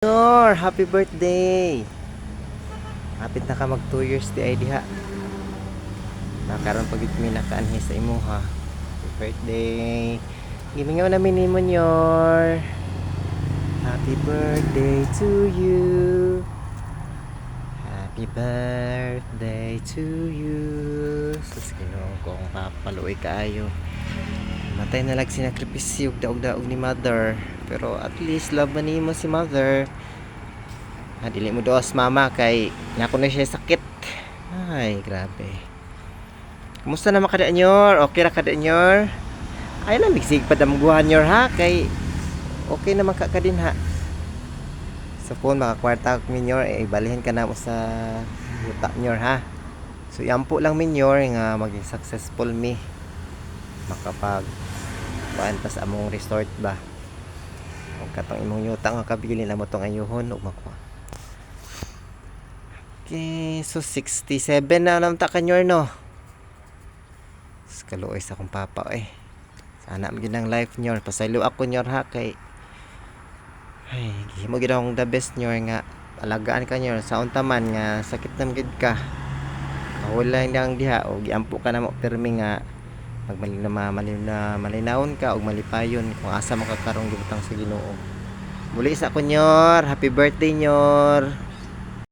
Nor, happy birthday. Hapit na ka mag 2 years di ay diha. Nakaroon pag mi nakaanhi sa imuha. Happy birthday. Gimingaw namin ni Monyor. Happy birthday to you. Happy birthday to you. Sus Ginoo kong papaluoy kaayo. Matay na lag sinakripisyo daog-daog ni mother. Pero at least love man nimo si mother. Dili mo dos mama kay nako na siya sakit. Ay, grabe. Kumusta naman kada nyor? Okay ra kada nyor? Ay lang bigsig padamguhan nyor ha kay okay naman ka kadin ha. Sa phone makakwarta minyor ibalihin ka na mo sa yuta nyor ha. So yampo lang minyor nga maging successful mi makapag kuantas among resort ba. O katong imong yuta nga kabili na mo tong ayuhon ug makuha. Okay, so 67 na naman ta kanyor no. Kaluoy sa akong papa Sana mo ang life nyor. Pasaylo ako nyor ha kay ay, gihimo gid akong the best nyor nga alagaan ka nyor sa unta man nga sakit na gid ka. Wala lang diha o giampo ka na mo pirmi nga malinawon ka og malipayon kung asa makakarong gibutang sa Ginoo. Muli sa ako nyor, happy birthday nyor.